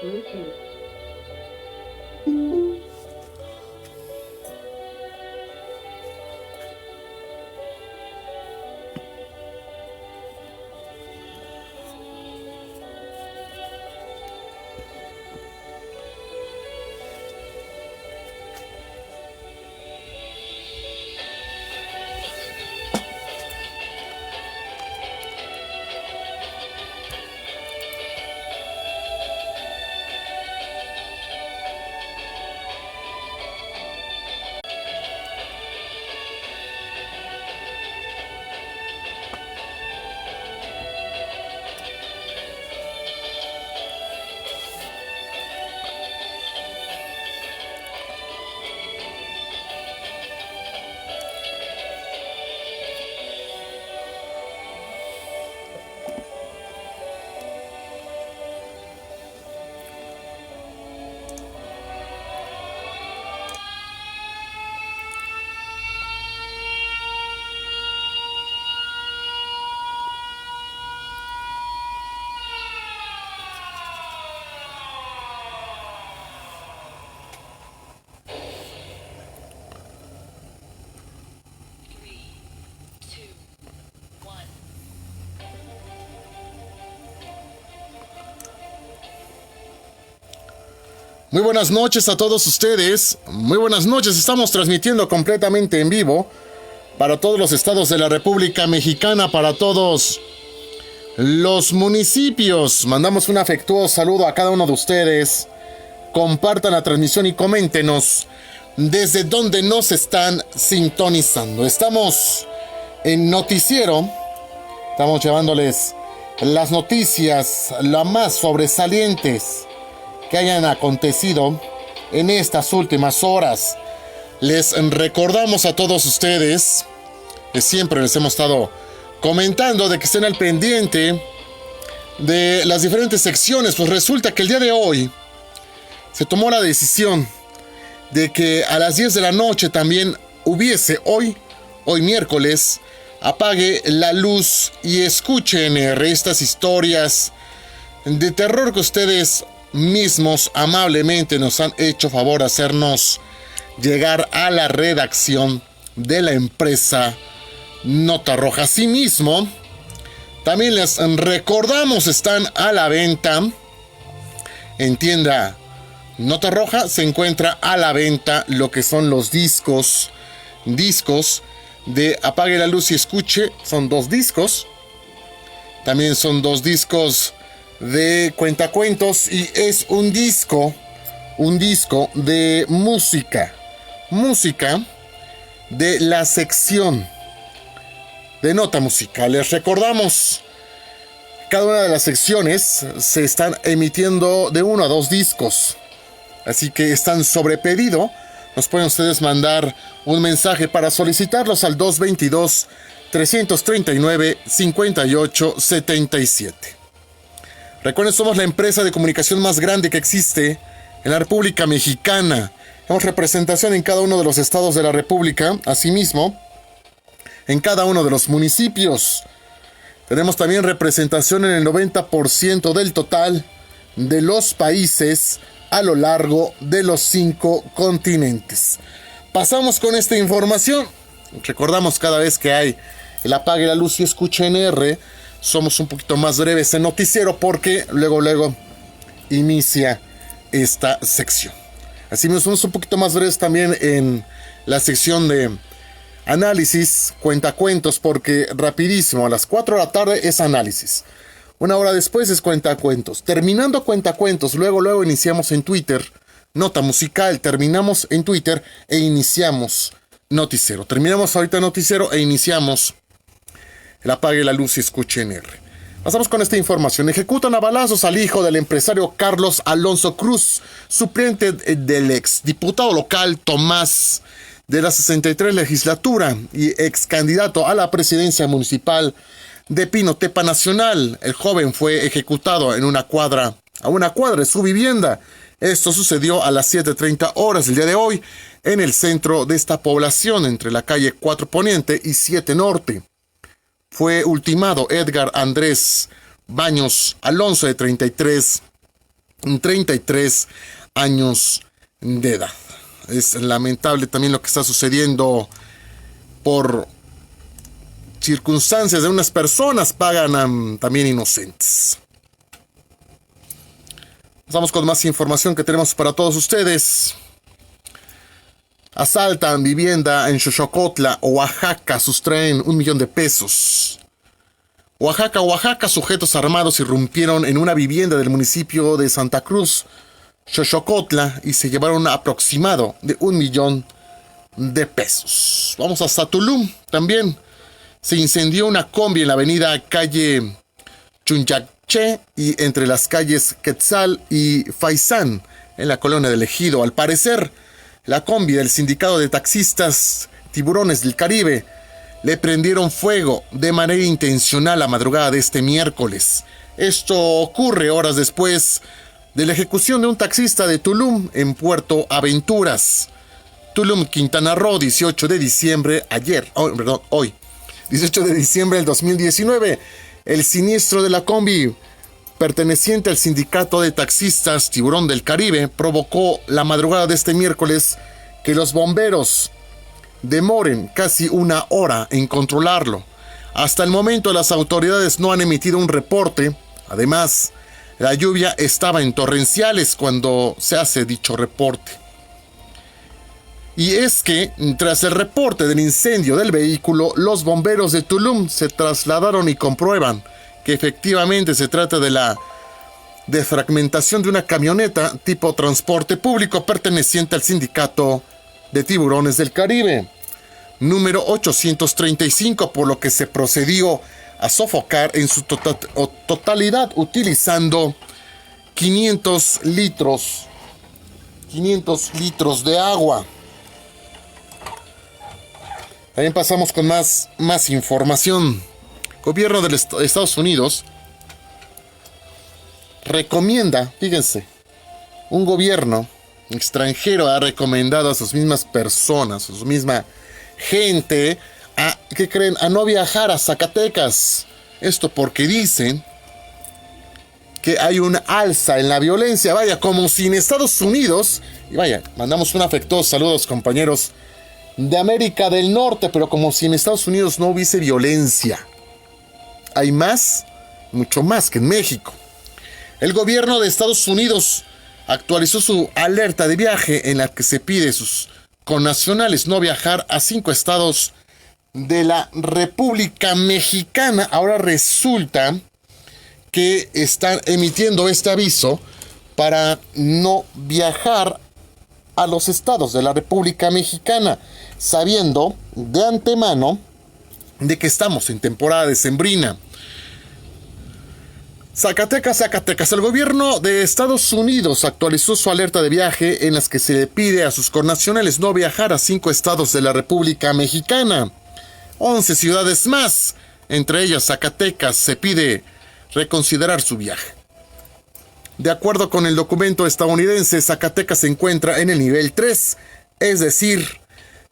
Bluetooth. Muy buenas noches a todos ustedes. Muy buenas noches. Estamos transmitiendo completamente en vivo para todos los estados de la República Mexicana, para todos los municipios. Mandamos un afectuoso saludo a cada uno de ustedes. Compartan la transmisión y coméntenos desde dónde nos están sintonizando. Estamos en Noticiero. Estamos llevándoles las noticias, las más sobresalientes que hayan acontecido en estas últimas horas. Les recordamos a todos ustedes que siempre les hemos estado comentando de que estén al pendiente de las diferentes secciones. Pues resulta que el día de hoy se tomó la decisión de que a las 10 de la noche también hubiese hoy miércoles, apague la luz y escuchen estas historias de terror que ustedes mismos amablemente nos han hecho favor de hacernos llegar a la redacción de la empresa Nota Roja. Asimismo, también les recordamos, están a la venta en tienda Nota Roja. Se encuentra a la venta lo que son los discos de Apague la Luz y Escuche. Son 2 discos. También son 2 discos de Cuentacuentos y es un disco de música de la sección de Nota Musical. Les recordamos, cada una de las secciones se están emitiendo de 1 a 2 discos, así que están sobre pedido. Nos pueden ustedes mandar un mensaje para solicitarlos al 222-339-5877. Recuerden, somos la empresa de comunicación más grande que existe en la República Mexicana. Tenemos representación en cada uno de los estados de la República, asimismo, en cada uno de los municipios. Tenemos también representación en el 90% del total de los países a lo largo de los 5 continentes. Pasamos con esta información. Recordamos, cada vez que hay el Apague la Luz y Escuche NR, somos un poquito más breves en Noticiero porque luego inicia esta sección. Así mismo somos un poquito más breves también en la sección de análisis, cuentacuentos, porque rapidísimo, a las 4 de la tarde es análisis. 1 hora después es cuentacuentos. Terminando cuentacuentos, luego iniciamos en Twitter Nota Musical. Terminamos en Twitter e iniciamos Noticiero. Terminamos ahorita Noticiero e iniciamos el Apague la Luz y Escuche NR. Pasamos con esta información. Ejecutan a balazos al hijo del empresario Carlos Alonso Cruz, suplente del ex diputado local Tomás de la 63 legislatura y ex candidato a la presidencia municipal de Pinotepa Nacional. El joven fue ejecutado a una cuadra de su vivienda. Esto sucedió a las 7:30 horas del día de hoy en el centro de esta población, entre la calle 4 Poniente y 7 Norte. Fue ultimado Edgar Andrés Baños Alonso, de 33 años de edad. Es lamentable también lo que está sucediendo por circunstancias de unas personas pagan también inocentes. Vamos con más información que tenemos para todos ustedes. Asaltan vivienda en Xochocotla, Oaxaca, sustraen 1 millón de pesos. Oaxaca, sujetos armados irrumpieron en una vivienda del municipio de Santa Cruz, Xochocotla, y se llevaron un aproximado de 1 millón de pesos. Vamos hasta Tulum también. Se incendió una combi en la avenida calle Chunyache y entre las calles Quetzal y Faisán, en la colonia del Ejido. Al parecer, la combi del sindicato de taxistas Tiburones del Caribe le prendieron fuego de manera intencional la madrugada de este miércoles. Esto ocurre horas después de la ejecución de un taxista de Tulum en Puerto Aventuras, Tulum, Quintana Roo, 18 de diciembre, hoy, 18 de diciembre del 2019. El siniestro de la combi, perteneciente al sindicato de taxistas Tiburón del Caribe, provocó la madrugada de este miércoles que los bomberos demoren casi 1 hora en controlarlo. Hasta el momento las autoridades no han emitido un reporte. Además, la lluvia estaba en torrenciales cuando se hace dicho reporte. Y es que, tras el reporte del incendio del vehículo, los bomberos de Tulum se trasladaron y comprueban que efectivamente se trata de la defragmentación de una camioneta tipo transporte público perteneciente al sindicato de Tiburones del Caribe, número 835, por lo que se procedió a sofocar en su totalidad utilizando 500 litros de agua. También pasamos con más información. Gobierno de Estados Unidos recomienda, fíjense, un gobierno extranjero ha recomendado a sus mismas personas, a su misma gente, ¿qué creen? A no viajar a Zacatecas. Esto porque dicen que hay un alza en la violencia. Vaya, como si en Estados Unidos, y vaya, mandamos un afectuoso saludo a los compañeros de América del Norte, pero como si en Estados Unidos no hubiese violencia. Hay más, mucho más que en México. El gobierno de Estados Unidos actualizó su alerta de viaje en la que se pide a sus connacionales no viajar a 5 estados de la República Mexicana. Ahora resulta que están emitiendo este aviso para no viajar a los estados de la República Mexicana, sabiendo de antemano de que estamos en temporada decembrina. Zacatecas. El gobierno de Estados Unidos actualizó su alerta de viaje en las que se le pide a sus connacionales no viajar a 5 estados de la República Mexicana. 11 ciudades más, entre ellas Zacatecas, se pide reconsiderar su viaje. De acuerdo con el documento estadounidense, Zacatecas se encuentra en el nivel 3, es decir,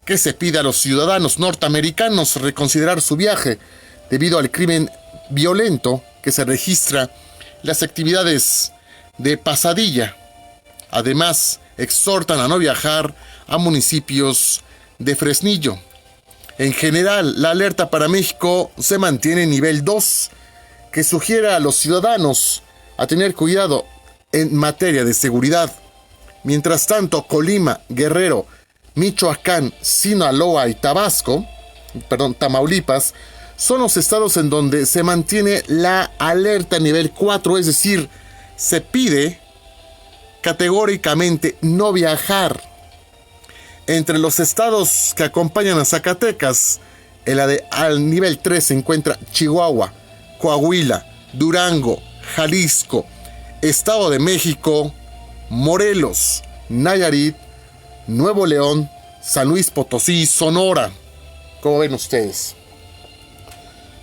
que se pide a los ciudadanos norteamericanos reconsiderar su viaje debido al crimen violento que se registra en las actividades de Pasadilla. Además, exhortan a no viajar a municipios de Fresnillo. En general, la alerta para México se mantiene en nivel 2, que sugiere a los ciudadanos a tener cuidado en materia de seguridad. Mientras tanto, Colima, Guerrero, Michoacán, Sinaloa y Tamaulipas, son los estados en donde se mantiene la alerta nivel 4, es decir, se pide categóricamente no viajar. Entre los estados que acompañan a Zacatecas, al nivel 3 se encuentra Chihuahua, Coahuila, Durango, Jalisco, Estado de México, Morelos, Nayarit, Nuevo León, San Luis Potosí y Sonora. ¿Cómo ven ustedes?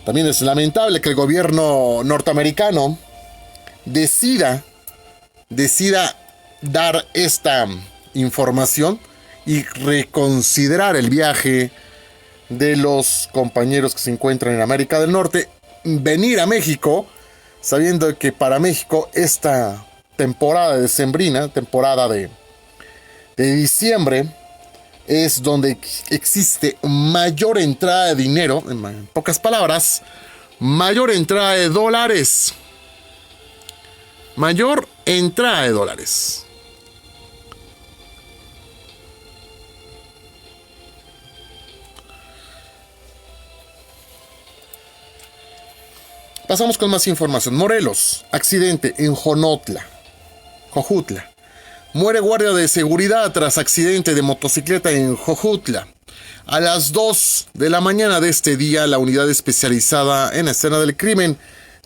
También es lamentable que el gobierno norteamericano decida dar esta información y reconsiderar el viaje de los compañeros que se encuentran en América del Norte, venir a México sabiendo que para México esta temporada decembrina, temporada de diciembre, es donde existe mayor entrada de dinero, en pocas palabras, mayor entrada de dólares. Mayor entrada de dólares. Pasamos con más información. Morelos, accidente en Jojutla. Muere guardia de seguridad tras accidente de motocicleta en Jojutla. A las 2 de la mañana de este día, la unidad especializada en escena del crimen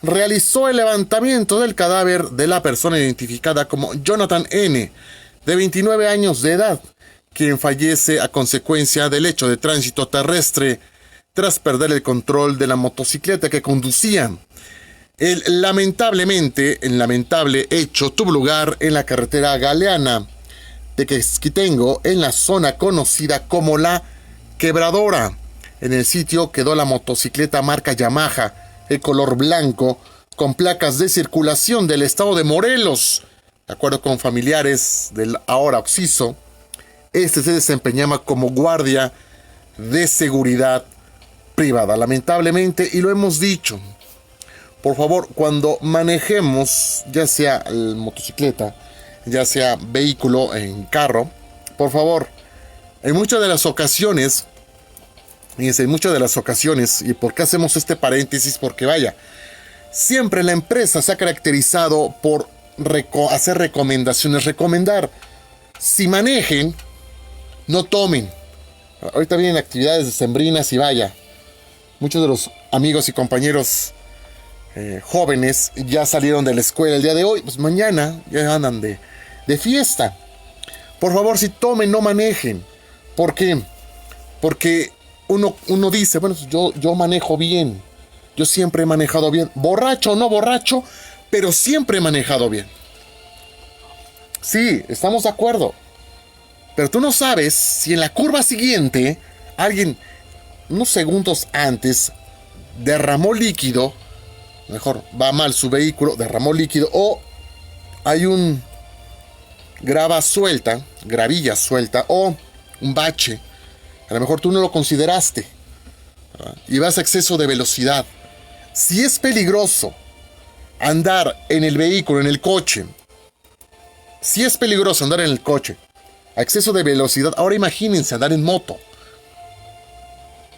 realizó el levantamiento del cadáver de la persona identificada como Jonathan N., de 29 años de edad, quien fallece a consecuencia del hecho de tránsito terrestre tras perder el control de la motocicleta que conducía. El lamentable hecho tuvo lugar en la carretera Galeana de Quezquitengo, en la zona conocida como La Quebradora. En el sitio quedó la motocicleta marca Yamaha, de color blanco, con placas de circulación del estado de Morelos. De acuerdo con familiares del ahora occiso, este se desempeñaba como guardia de seguridad privada. Lamentablemente, y lo hemos dicho, por favor, cuando manejemos, ya sea motocicleta, ya sea vehículo en carro, por favor, en muchas de las ocasiones, ¿y por qué hacemos este paréntesis? Porque vaya, siempre la empresa se ha caracterizado por hacer recomendaciones, recomendar, si manejen, no tomen. Ahorita vienen actividades decembrinas y vaya, muchos de los amigos y compañeros jóvenes ya salieron de la escuela el día de hoy, pues mañana ya andan de fiesta. Por favor, si tomen, no manejen. ¿Por qué? Porque uno dice, bueno, yo manejo bien, yo siempre he manejado bien, borracho o no borracho, pero siempre he manejado bien. Sí, estamos de acuerdo. Pero tú no sabes si en la curva siguiente alguien, unos segundos antes, derramó líquido, mejor, va mal su vehículo, derramó líquido, o hay un gravilla suelta, o un bache. A lo mejor tú no lo consideraste, ¿verdad? Y vas a exceso de velocidad. Si es peligroso andar en el vehículo, en el coche, si es peligroso andar en el coche a exceso de velocidad, ahora imagínense andar en moto.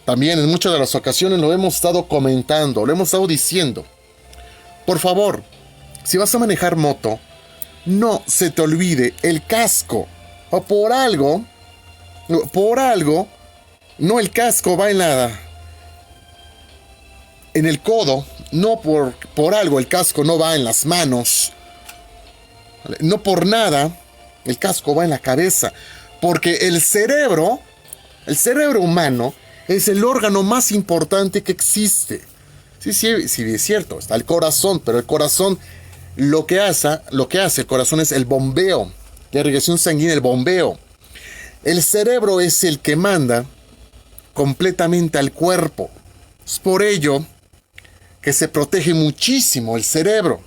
También en muchas de las ocasiones lo hemos estado comentando, lo hemos estado diciendo. Por favor, si vas a manejar moto, no se te olvide el casco. O por algo, no, el casco va en el codo, no por algo el casco no va en las manos. No por nada el casco va en la cabeza, porque el cerebro humano es el órgano más importante que existe. Sí, es cierto, está el corazón, pero el corazón lo que hace el corazón es el bombeo, la irrigación sanguínea, el bombeo. El cerebro es el que manda completamente al cuerpo. Es por ello que se protege muchísimo el cerebro.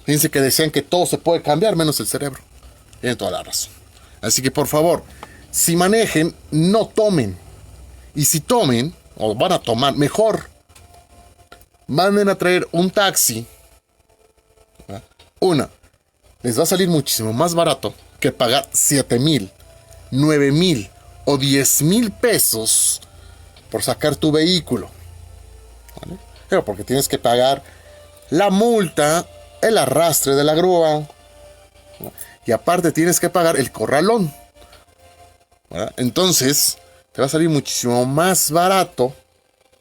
Fíjense que decían que todo se puede cambiar menos el cerebro. Tienen toda la razón. Así que por favor, si manejen, no tomen. Y si tomen, o van a tomar, mejor manden a traer un taxi. Les va a salir muchísimo más barato que pagar 7,000, 9,000 o 10,000 pesos por sacar tu vehículo. ¿Vale? Pero porque tienes que pagar la multa, el arrastre de la grúa, ¿no? Y aparte tienes que pagar el corralón, ¿verdad? Entonces te va a salir muchísimo más barato.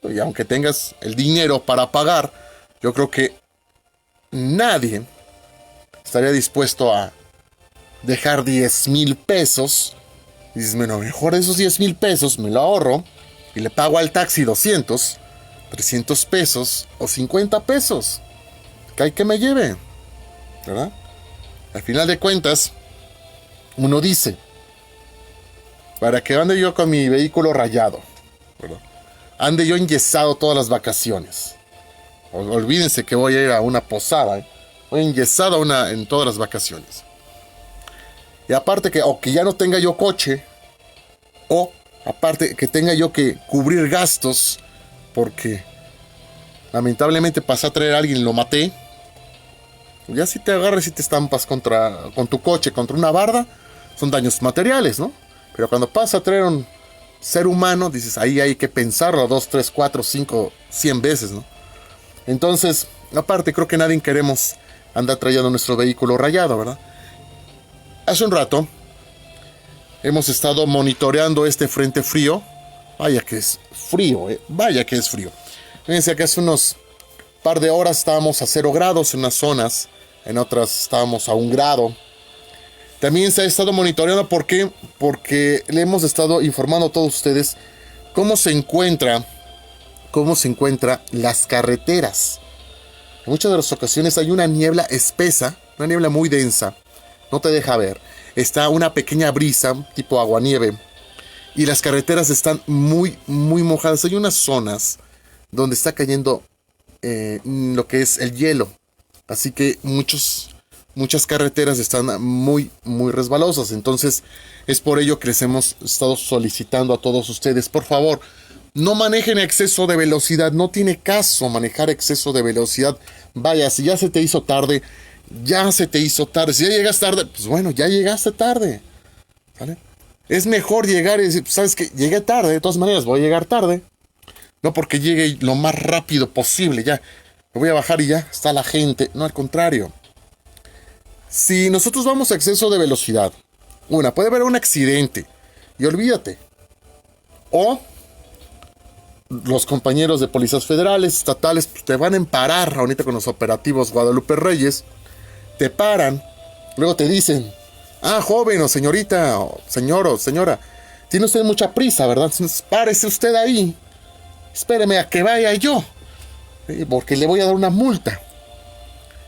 Y aunque tengas el dinero para pagar, yo creo que nadie estaría dispuesto a dejar 10,000 pesos. Y dices, bueno, mejor esos 10,000 pesos me lo ahorro y le pago al taxi 200, 300 pesos o 50 pesos. Que hay que me lleve, ¿verdad? Al final de cuentas, uno dice, ¿para qué ande yo con mi vehículo rayado? ¿Verdad? ande yo enyesado todas las vacaciones. Olvídense que voy a ir a una posada, ¿eh? Voy enyesado en todas las vacaciones. Y aparte que ya no tenga yo coche, o aparte que tenga yo que cubrir gastos, porque lamentablemente pasé a traer a alguien y lo maté. Ya si te agarras y te estampas con tu coche contra una barda, son daños materiales, ¿no? Pero cuando pasa a traer a un ser humano, dices, ahí hay que pensarlo 2, 3, 4, 5, 100 veces, ¿no? Entonces, aparte, creo que nadie queremos andar trayendo nuestro vehículo rayado, ¿verdad? Hace un rato hemos estado monitoreando este frente frío. Vaya que es frío, vaya que es frío. Fíjense que hace unos par de horas estábamos a 0 grados en unas zonas, en otras estábamos a 1 grado. También se ha estado monitoreando, ¿por qué? Porque le hemos estado informando a todos ustedes cómo se encuentran las carreteras. En muchas de las ocasiones hay una niebla espesa, una niebla muy densa, no te deja ver. Está una pequeña brisa, tipo aguanieve, y las carreteras están muy, muy mojadas. Hay unas zonas donde está cayendo lo que es el hielo, así que muchas carreteras están muy, muy resbalosas. Entonces es por ello que les hemos estado solicitando a todos ustedes, por favor, no manejen exceso de velocidad. No tiene caso manejar exceso de velocidad. Vaya, si ya se te hizo tarde, ya se te hizo tarde. Si ya llegas tarde, pues bueno, ya llegaste tarde, ¿vale? Es mejor llegar y decir, pues, ¿sabes qué? Llegué tarde, de todas maneras voy a llegar tarde. No porque llegue lo más rápido posible, ya me voy a bajar y ya está la gente. No, al contrario. Si nosotros vamos a exceso de velocidad, puede haber un accidente y olvídate. O los compañeros de policías federales, estatales, pues te van a emparar ahorita con los operativos Guadalupe Reyes. Te paran, luego te dicen, joven o señorita, o señor o señora, tiene usted mucha prisa, ¿verdad? Entonces, párese usted ahí, espéreme a que vaya yo, porque le voy a dar una multa.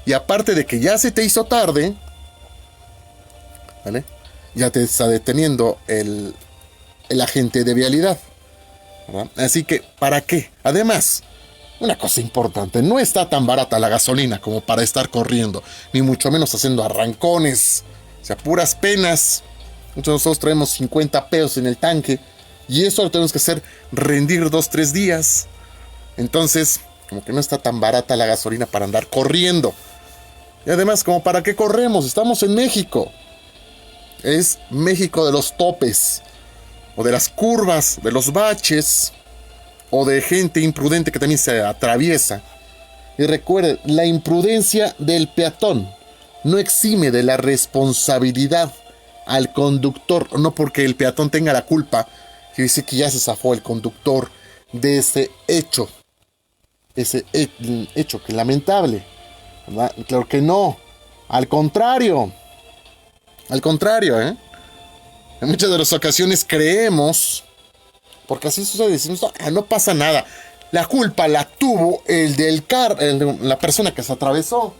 Y aparte de que ya se te hizo tarde, ¿vale? Ya te está deteniendo el agente de vialidad, ¿verdad? Así que, ¿para qué? Además, una cosa importante, no está tan barata la gasolina como para estar corriendo, ni mucho menos haciendo arrancones, o sea, puras penas. Nosotros traemos 50 pesos en el tanque, y eso lo tenemos que hacer rendir 2, 3 días. Entonces, como que no está tan barata la gasolina para andar corriendo. Y además, ¿como para qué corremos? Estamos en México. Es México de los topes, o de las curvas, de los baches, o de gente imprudente que también se atraviesa. Y recuerden, la imprudencia del peatón no exime de la responsabilidad al conductor. No porque el peatón tenga la culpa, que dice que ya se zafó el conductor de ese hecho. Ese hecho que es lamentable, ¿verdad? Claro que no. Al contrario, En muchas de las ocasiones creemos, porque así sucede, decimos, no pasa nada. La culpa la tuvo la persona que se atravesó.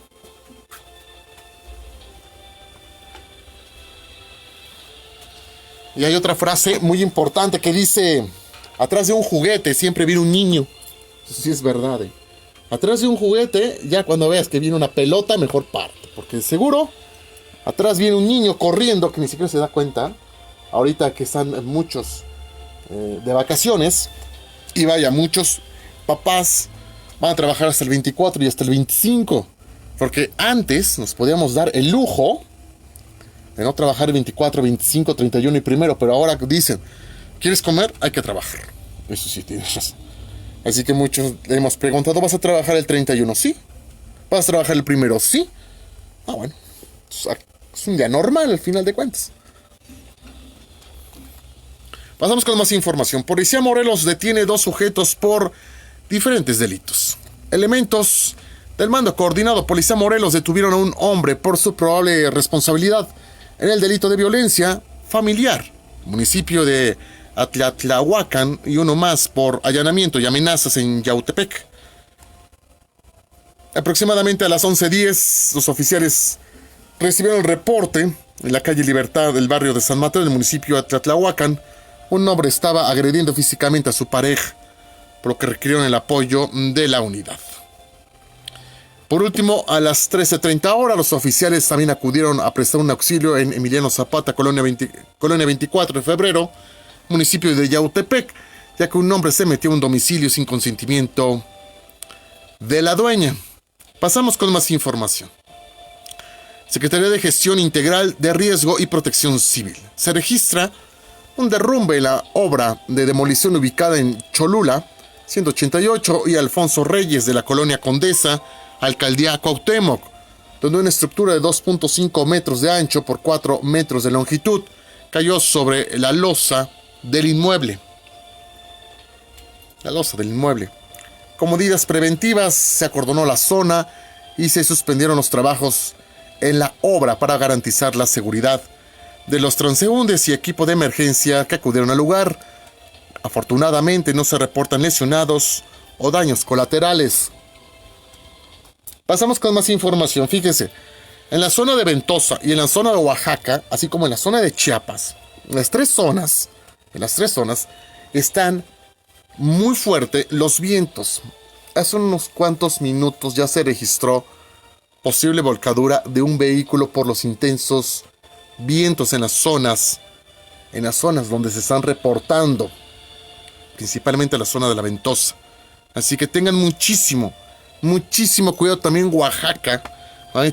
Y hay otra frase muy importante que dice, atrás de un juguete siempre viene un niño. Eso sí es verdad. Atrás de un juguete, ya cuando veas que viene una pelota, mejor parte. Porque seguro, atrás viene un niño corriendo que ni siquiera se da cuenta. Ahorita que están muchos de vacaciones. Y vaya, muchos papás van a trabajar hasta el 24 y hasta el 25. Porque antes nos podíamos dar el lujo de no trabajar el 24, 25, 31 y primero. Pero ahora dicen, ¿quieres comer? Hay que trabajar. Eso sí, tienes razón. Así que muchos le hemos preguntado, ¿vas a trabajar el 31? Sí. ¿Vas a trabajar el primero? Sí. Bueno, es un día normal al final de cuentas. Pasamos con más información. Policía Morelos detiene 2 sujetos por diferentes delitos. Elementos del mando coordinado Policía Morelos detuvieron a un hombre por su probable responsabilidad en el delito de violencia familiar, municipio de Atlatlahuacan, y uno más por allanamiento y amenazas en Yautepec. Aproximadamente a las 11:10, los oficiales recibieron el reporte en la calle Libertad del barrio de San Mateo del municipio de Atlatlahuacan. Un hombre estaba agrediendo físicamente a su pareja. por lo que requirieron el apoyo de la unidad. Por último, a las 13:30 horas, los oficiales también acudieron a prestar un auxilio en Emiliano Zapata, Colonia 24 de Febrero, municipio de Yautepec, ya que un hombre se metió a un domicilio sin consentimiento de la dueña. Pasamos con más información. Secretaría de Gestión Integral de Riesgo y Protección Civil. Se registra un derrumbe en la obra de demolición ubicada en Cholula, 188 y Alfonso Reyes de la Colonia Condesa, Alcaldía Cuauhtémoc, donde una estructura de 2.5 metros de ancho por 4 metros de longitud cayó sobre la losa del inmueble. Con medidas preventivas se acordonó la zona y se suspendieron los trabajos en la obra para garantizar la seguridad de los transeúntes y equipo de emergencia que acudieron al lugar. Afortunadamente no se reportan lesionados o daños colaterales. Pasamos con más información. Fíjense, en la zona de Ventosa y en la zona de Oaxaca, así como en la zona de Chiapas, en las tres zonas están muy fuertes los vientos. Hace unos cuantos minutos ya se registró posible volcadura de un vehículo por los intensos vientos en las zonas donde se están reportando, principalmente la zona de la Ventosa. Así que tengan muchísimo cuidado. También Oaxaca,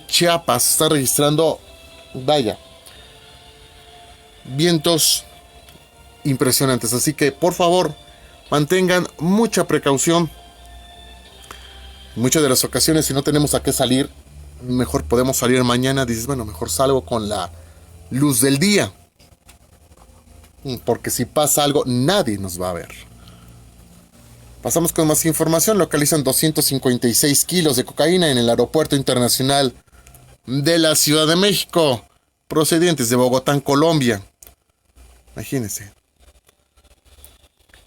Chiapas está registrando, vientos impresionantes. Así que por favor mantengan mucha precaución. En muchas de las ocasiones, si no tenemos a qué salir, mejor podemos salir mañana. Dices, bueno, mejor salgo con la luz del día, porque si pasa algo nadie nos va a ver. Pasamos con más información. Localizan 256 kilos de cocaína en el Aeropuerto Internacional de la Ciudad de México, procedentes de Bogotá, Colombia. Imagínense.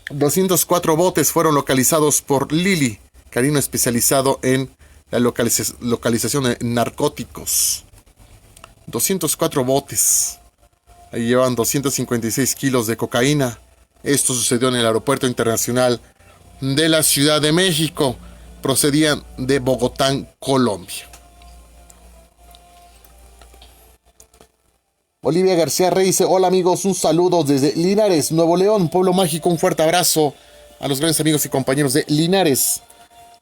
204 botes fueron localizados por Lili, carino especializado en la localización de narcóticos. 204 botes. Ahí llevan 256 kilos de cocaína. Esto sucedió en el Aeropuerto Internacional de la Ciudad de México. Procedían de Bogotá, Colombia. Olivia García Rey dice: hola amigos, un saludo desde Linares, Nuevo León, pueblo mágico. Un fuerte abrazo a los grandes amigos y compañeros de Linares,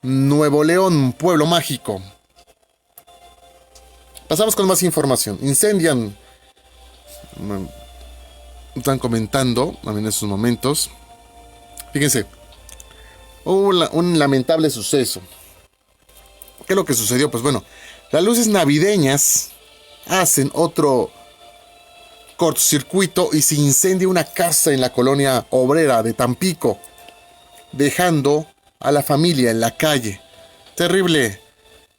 Nuevo León, pueblo mágico. Pasamos con más información. Incendian, están comentando en estos momentos. Fíjense, hubo un lamentable suceso. ¿Qué es lo que sucedió? Pues bueno, las luces navideñas hacen otro cortocircuito y se incendia una casa en la colonia obrera de Tampico, dejando a la familia en la calle. Terrible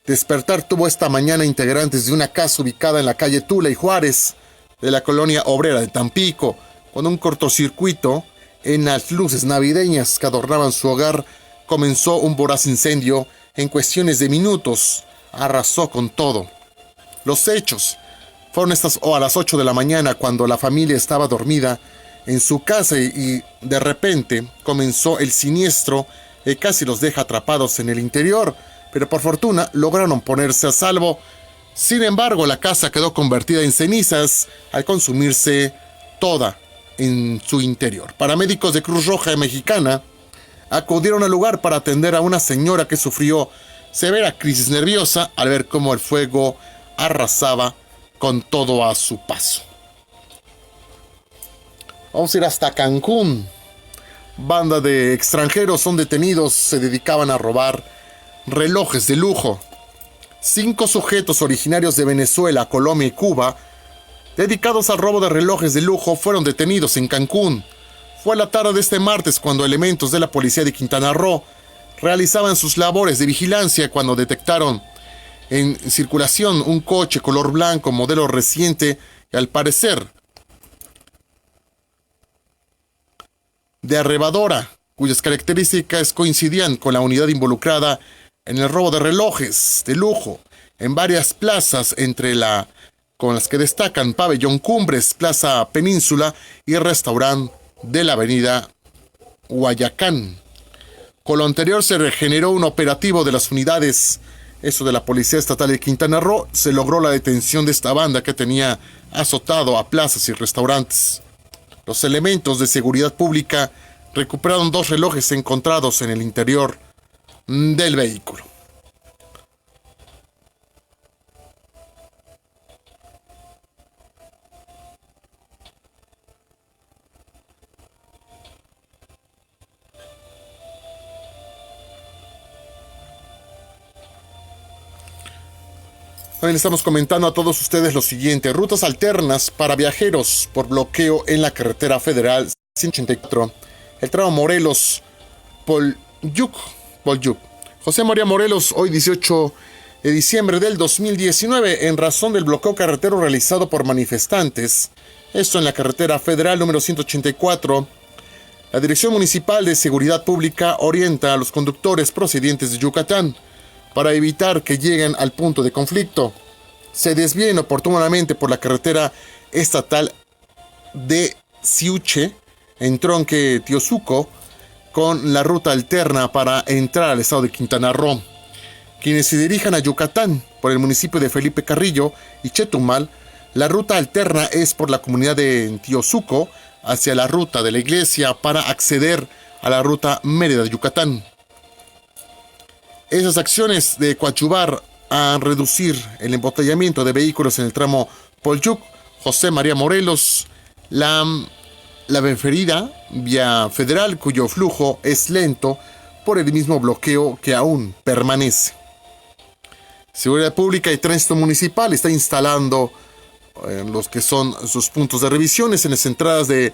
despertar tuvo esta mañana integrantes de una casa ubicada en la calle Tula y Juárez de la colonia obrera de Tampico, cuando un cortocircuito en las luces navideñas que adornaban su hogar comenzó un voraz incendio. En cuestiones de minutos arrasó con todo. Los hechos fueron a las 8 de la mañana, cuando la familia estaba dormida en su casa y de repente comenzó el siniestro que casi los deja atrapados en el interior, pero por fortuna lograron ponerse a salvo. Sin embargo, la casa quedó convertida en cenizas al consumirse toda en su interior. Paramédicos de Cruz Roja Mexicana acudieron al lugar para atender a una señora que sufrió severa crisis nerviosa al ver cómo el fuego arrasaba con todo a su paso. Vamos a ir hasta Cancún. Banda de extranjeros son detenidos, se dedicaban a robar relojes de lujo. 5 sujetos originarios de Venezuela, Colombia y Cuba, dedicados al robo de relojes de lujo, fueron detenidos en Cancún. Fue a la tarde de este martes cuando elementos de la policía de Quintana Roo realizaban sus labores de vigilancia cuando detectaron en circulación un coche color blanco, modelo reciente y al parecer de arrebadora, cuyas características coincidían con la unidad involucrada en el robo de relojes de lujo en varias plazas, con las que destacan Pabellón Cumbres, Plaza Península y restaurante de la avenida Guayacán. Con lo anterior se regeneró un operativo de las unidades, eso de la Policía Estatal de Quintana Roo, se logró la detención de esta banda que tenía azotado a plazas y restaurantes. Los elementos de seguridad pública recuperaron 2 relojes encontrados en el interior del vehículo. También estamos comentando a todos ustedes lo siguiente: rutas alternas para viajeros por bloqueo en la carretera federal 184, el tramo Morelos-Polyuc. José María Morelos, hoy 18 de diciembre del 2019, en razón del bloqueo carretero realizado por manifestantes. Esto en la carretera federal número 184. La Dirección Municipal de Seguridad Pública orienta a los conductores procedientes de Yucatán para evitar que lleguen al punto de conflicto, se desvíen oportunamente por la carretera estatal de Siuche, en tronque Tiosuco, con la ruta alterna para entrar al estado de Quintana Roo. Quienes se dirijan a Yucatán por el municipio de Felipe Carrillo y Chetumal, la ruta alterna es por la comunidad de Tiosuco hacia la ruta de la iglesia para acceder a la ruta Mérida-Yucatán. Esas acciones de coadyuvar a reducir el embotellamiento de vehículos en el tramo Polyuc, José María Morelos, la referida vía federal, cuyo flujo es lento por el mismo bloqueo que aún permanece. Seguridad Pública y Tránsito Municipal está instalando los que son sus puntos de revisiones en las entradas de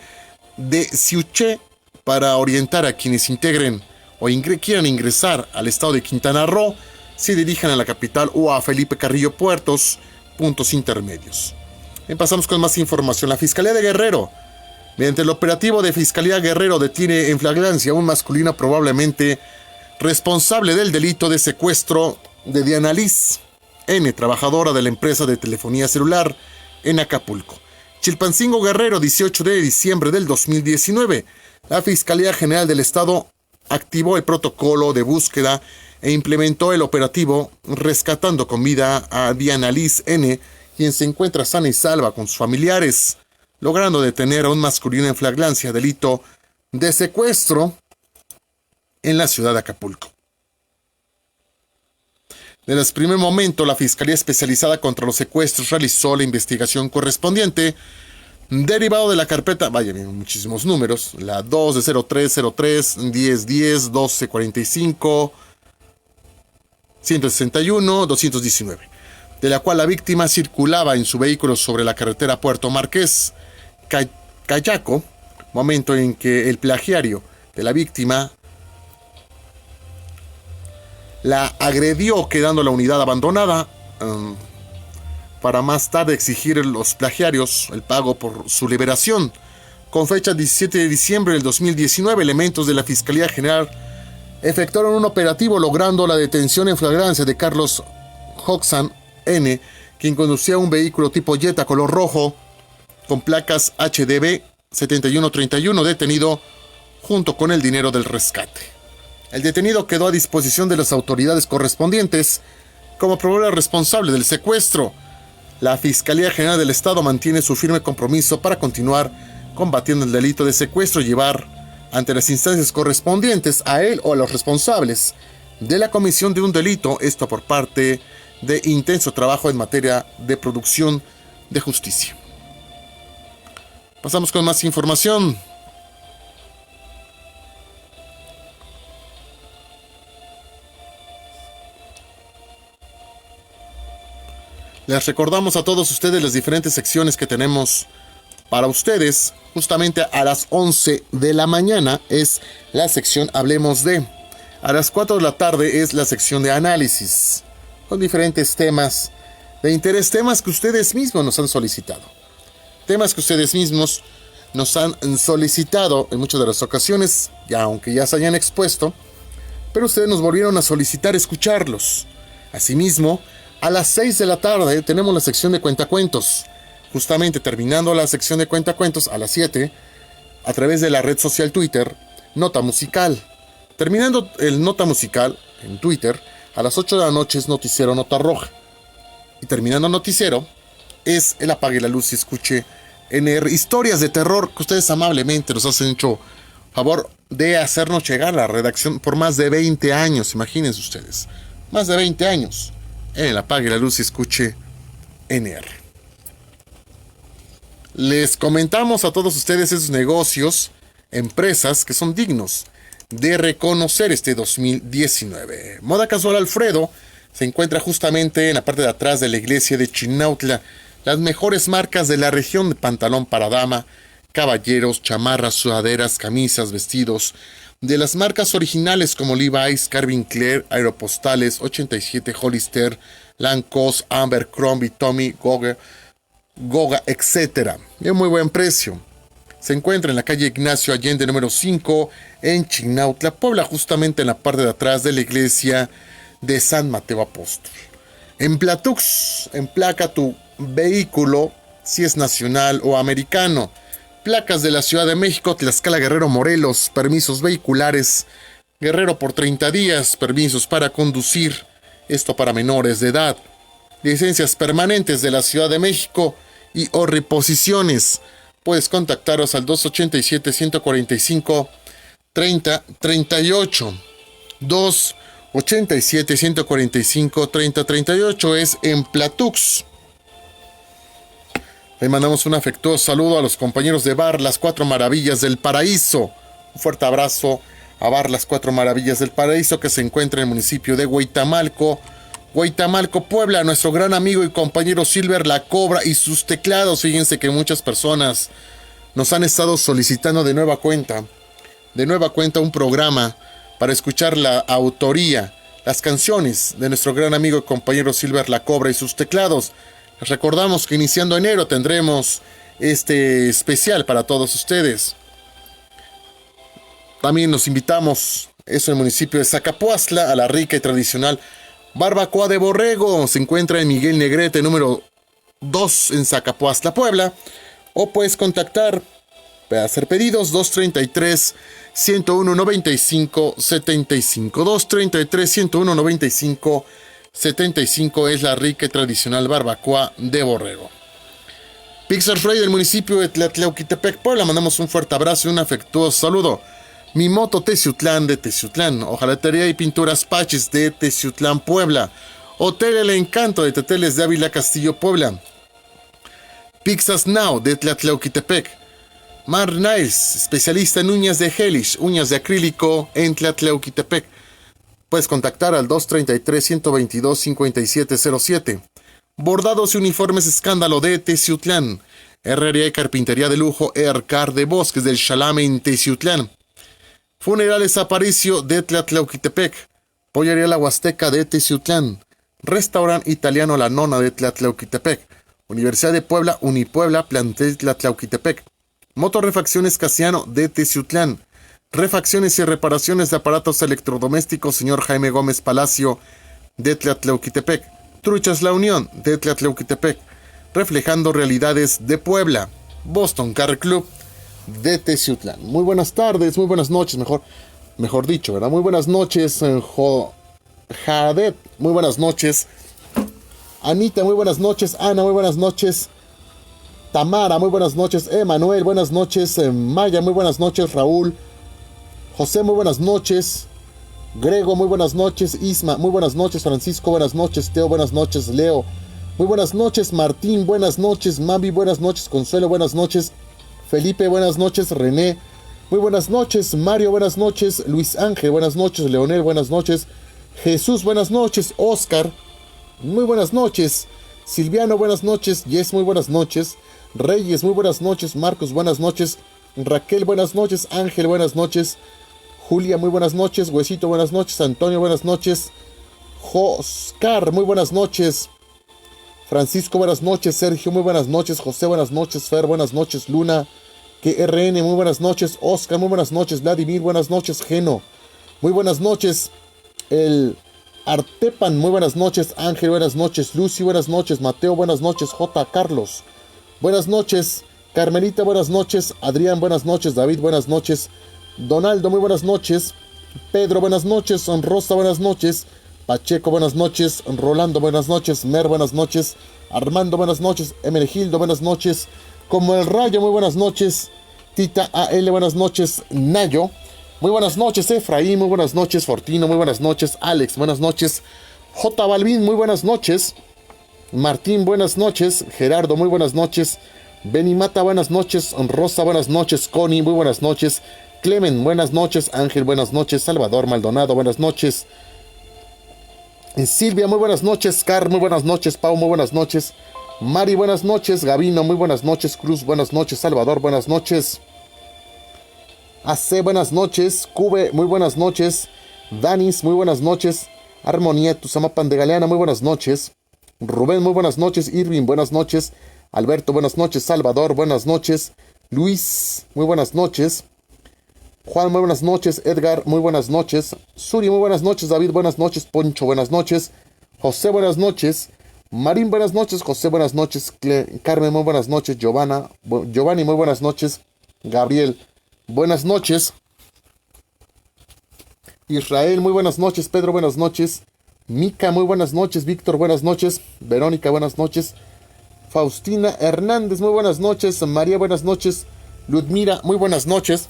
Siuche para orientar a quienes integren o quieran ingresar al estado de Quintana Roo, se dirijan a la capital o a Felipe Carrillo Puertos, puntos intermedios. Bien, pasamos con más información. La Fiscalía de Guerrero, mediante el operativo de Fiscalía Guerrero, detiene en flagrancia a un masculino probablemente responsable del delito de secuestro de Diana Liz N., trabajadora de la empresa de telefonía celular en Acapulco. Chilpancingo, Guerrero, 18 de diciembre del 2019. La Fiscalía General del Estado activó el protocolo de búsqueda e implementó el operativo rescatando con vida a Diana Liz N., quien se encuentra sana y salva con sus familiares, logrando detener a un masculino en flagrancia delito de secuestro en la ciudad de Acapulco. Desde el primer momento, la Fiscalía Especializada contra los Secuestros realizó la investigación correspondiente, derivado de la carpeta, vaya, muchísimos números, la 2 de 0303, 1010, 1245, 161, 219, de la cual la víctima circulaba en su vehículo sobre la carretera Puerto Marqués, Cayaco, momento en que el plagiario de la víctima la agredió, quedando la unidad abandonada, para más tarde exigir los plagiarios el pago por su liberación. Con fecha 17 de diciembre del 2019, elementos de la Fiscalía General efectuaron un operativo logrando la detención en flagrancia de Carlos Hoxan N., quien conducía un vehículo tipo Jetta color rojo con placas HDB 7131, detenido junto con el dinero del rescate. El detenido quedó a disposición de las autoridades correspondientes como probable responsable del secuestro. La Fiscalía General del Estado mantiene su firme compromiso para continuar combatiendo el delito de secuestro y llevar ante las instancias correspondientes a él o a los responsables de la comisión de un delito, esto por parte de intenso trabajo en materia de producción de justicia. Pasamos con más información. Les recordamos a todos ustedes las diferentes secciones que tenemos para ustedes. Justamente a las 11 de la mañana es la sección Hablemos de. A las 4 de la tarde es la sección de análisis, con diferentes temas de interés, temas que ustedes mismos nos han solicitado. Temas que ustedes mismos nos han solicitado en muchas de las ocasiones, ya aunque ya se hayan expuesto, pero ustedes nos volvieron a solicitar escucharlos. Asimismo, a las 6 de la tarde tenemos la sección de Cuentacuentos. Justamente terminando la sección de Cuentacuentos, a las 7, a través de la red social Twitter, Nota Musical. Terminando el Nota Musical en Twitter, a las 8 de la noche es Noticiero Nota Roja. Y terminando el noticiero, es el Apague la Luz y Escuche NR. Historias de terror que ustedes amablemente nos hacen hecho favor de hacernos llegar a la redacción por más de 20 años. Imagínense ustedes. Más de 20 años en el Apague la Luz y Escuche NR. Les comentamos a todos ustedes esos negocios, empresas que son dignos de reconocer este 2019. Moda Casual Alfredo se encuentra justamente en la parte de atrás de la iglesia de Chinautla. Las mejores marcas de la región de pantalón para dama, caballeros, chamarras, sudaderas, camisas, vestidos, de las marcas originales como Levi's, Calvin Klein, Aeropostales, 87, Hollister, Lacoste, Abercrombie, Tommy, Goga, etc. De muy buen precio. Se encuentra en la calle Ignacio Allende número 5 en Chinautla, Puebla, justamente en la parte de atrás de la iglesia de San Mateo Apóstol. En Platux, emplaca tu vehículo, si es nacional o americano. Placas de la Ciudad de México, Tlaxcala, Guerrero, Morelos, permisos vehiculares, Guerrero por 30 días, permisos para conducir, esto para menores de edad. Licencias permanentes de la Ciudad de México y o reposiciones. Puedes contactaros al 287-145-3038. 287-145-3038 es en Platux. Le mandamos un afectuoso saludo a los compañeros de Bar Las Cuatro Maravillas del Paraíso. Un fuerte abrazo a Bar Las Cuatro Maravillas del Paraíso, que se encuentra en el municipio de Huitamalco, Puebla. Nuestro gran amigo y compañero Silver La Cobra y sus teclados. Fíjense que muchas personas nos han estado solicitando de nueva cuenta un programa para escuchar la autoría, las canciones de nuestro gran amigo y compañero Silver La Cobra y sus teclados. Les recordamos que iniciando enero tendremos este especial para todos ustedes. También nos invitamos, eso en el municipio de Zacapuastla, a la rica y tradicional Barbacoa de Borrego. Se encuentra en Miguel Negrete número 2 en Zacapuastla, Puebla. O puedes contactar para hacer pedidos 233-101-95-75. 233-101-95-75 es la rica y tradicional barbacoa de Borrego. Pixar Fray del municipio de Tlatlauquitepec, Puebla. Mandamos un fuerte abrazo y un afectuoso saludo. Mi moto Teciutlán de Teciutlán. Hojalatería y pinturas Paches de Teciutlán, Puebla. Hotel El Encanto de Teteles de Ávila Castillo, Puebla. Pixas Now de Tlatlauquitepec. Mar Niles, especialista en uñas de gelish, uñas de acrílico en Tlatlauquitepec. Puedes contactar al 233-122-5707. Bordados y uniformes Escándalo de Teciutlán. Herrería y carpintería de lujo Ercar de Bosques del Chalame en Teciutlán. Funerales Aparicio de Tlatlauquitepec. Pollería La Huasteca de Teciutlán. Restaurante Italiano La Nona de Tlatlauquitepec. Universidad de Puebla, Unipuebla, Plantel Tlatlauquitepec. Motorrefacciones Casiano de Teciutlán. Refacciones y reparaciones de aparatos electrodomésticos Señor Jaime Gómez Palacio de Tlatlauquitepec. Truchas La Unión de Tlatlauquitepec. Reflejando realidades de Puebla. Boston Car Club de Teciutlán. Muy buenas tardes, muy buenas noches, mejor dicho, ¿verdad? Muy buenas noches, Jadet, muy buenas noches. Anita, muy buenas noches. Ana, muy buenas noches. Tamara, muy buenas noches. Emanuel, buenas noches. Maya, muy buenas noches. Raúl, José, muy buenas noches. Grego, muy buenas noches. Isma, muy buenas noches. Francisco, buenas noches. Teo, buenas noches. Leo, muy buenas noches. Martín, buenas noches. Mavi, buenas noches. Consuelo, buenas noches. Felipe, buenas noches. René, muy buenas noches. Mario, buenas noches. Luis Ángel, buenas noches. Leonel, buenas noches. Jesús, buenas noches. Oscar, muy buenas noches. Silviano, buenas noches. Yes, muy buenas noches. Reyes, muy buenas noches. Marcos, buenas noches. Raquel, buenas noches. Ángel, buenas noches. Julia, muy buenas noches. Huesito, buenas noches. Antonio, buenas noches. Oscar, muy buenas noches. Francisco, buenas noches. Sergio, muy buenas noches. José, buenas noches. Fer, buenas noches. Luna, QRN, muy buenas noches. Oscar, muy buenas noches. Vladimir, buenas noches. Geno, muy buenas noches. El Artepan, muy buenas noches. Ángel, buenas noches. Lucy, buenas noches. Mateo, buenas noches. J. Carlos, buenas noches. Carmelita, buenas noches. Adrián, buenas noches. David, buenas noches. Donaldo, muy buenas noches. Pedro, buenas noches. Rosa, buenas noches. Pacheco, buenas noches. Rolando, buenas noches. Mer, buenas noches. Armando, buenas noches. Emergildo, buenas noches. Como el Rayo, muy buenas noches. Tita AL, buenas noches. Nayo, muy buenas noches. Efraín, muy buenas noches. Fortino, muy buenas noches. Alex, buenas noches. J. Balvin, muy buenas noches. Martín, buenas noches. Gerardo, muy buenas noches. Benimata, buenas noches. Rosa, buenas noches. Connie, muy buenas noches. Clemen, buenas noches. Ángel, buenas noches. Salvador Maldonado, buenas noches. Silvia, muy buenas noches. Car, muy buenas noches. Pau, muy buenas noches. Mari, buenas noches. Gavino, muy buenas noches. Cruz, buenas noches. Salvador, buenas noches. AC, buenas noches. Cube, muy buenas noches. Danis, muy buenas noches. Armonía, Tuzamapan de Galeana, muy buenas noches. Rubén, muy buenas noches. Irving, buenas noches. Alberto, buenas noches. Salvador, buenas noches. Luis, muy buenas noches. Juan, muy buenas noches. Edgar, muy buenas noches. Suri, muy buenas noches. David, buenas noches. Poncho, buenas noches. José, buenas noches. Marín, buenas noches. José, buenas noches. Carmen, muy buenas noches. Giovanni, muy buenas noches. Gabriel, buenas noches. Israel, muy buenas noches. Pedro, buenas noches. Mica, muy buenas noches. Víctor, buenas noches. Verónica, buenas noches. Faustina Hernández, muy buenas noches. María, buenas noches. Ludmira, muy buenas noches.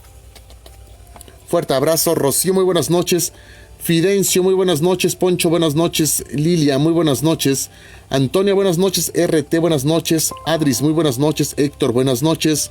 Fuerte abrazo. Rocío, muy buenas noches. Fidencio, muy buenas noches. Poncho, buenas noches. Lilia, muy buenas noches. Antonia, buenas noches. RT, buenas noches. Adris, muy buenas noches. Héctor, buenas noches.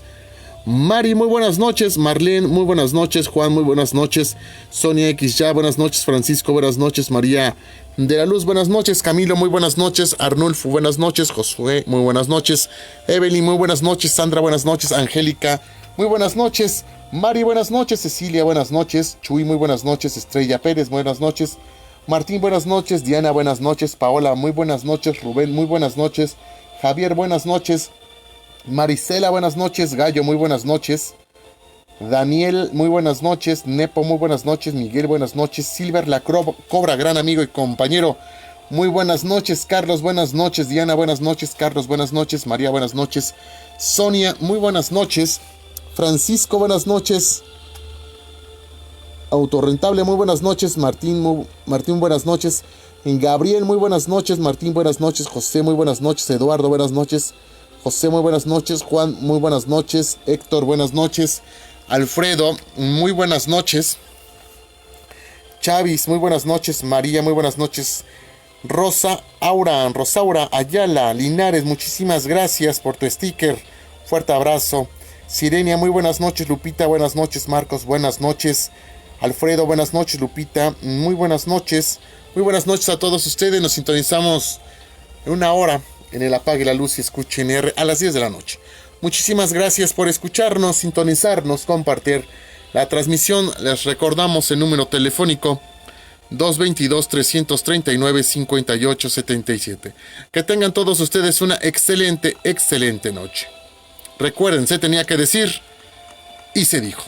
Mari, muy buenas noches. Marlene, muy buenas noches. Juan, muy buenas noches. Sonia X, ya, buenas noches. Francisco, buenas noches. María de la Luz, buenas noches. Camilo, muy buenas noches. Arnulfo, buenas noches. Josué, muy buenas noches. Evelyn, muy buenas noches. Sandra, buenas noches. Angélica, muy buenas noches. Mari, buenas noches. Cecilia, buenas noches. Chuy, muy buenas noches. Estrella Pérez, buenas noches. Martín, buenas noches. Diana, buenas noches. Paola, muy buenas noches. Rubén, muy buenas noches. Javier, buenas noches. Marisela, buenas noches. Gallo, muy buenas noches. Daniel, muy buenas noches. Nepo, muy buenas noches. Miguel, buenas noches. Silver, la Cobra, gran amigo y compañero, muy buenas noches. Carlos, buenas noches. Diana, buenas noches. Carlos, buenas noches. María, buenas noches. Sonia, muy buenas noches. Francisco, buenas noches. Autorrentable, muy buenas noches. Martín, buenas noches. Gabriel, muy buenas noches. Martín, buenas noches. José, muy buenas noches. Eduardo, buenas noches. José, muy buenas noches. Juan, muy buenas noches. Héctor, buenas noches. Alfredo, muy buenas noches. Chavis, muy buenas noches. María, muy buenas noches. Rosaura Ayala Linares, muchísimas gracias por tu sticker. Fuerte abrazo. Sirenia, muy buenas noches. Lupita, buenas noches. Marcos, buenas noches. Alfredo, buenas noches. Lupita, muy buenas noches. Muy buenas noches a todos ustedes. Nos sintonizamos en una hora en el Apague la Luz y Escuchen R a las 10 de la noche. Muchísimas gracias por escucharnos, sintonizarnos, compartir la transmisión. Les recordamos el número telefónico 222-339-5877. Que tengan todos ustedes una excelente noche. Recuerden, se tenía que decir y se dijo.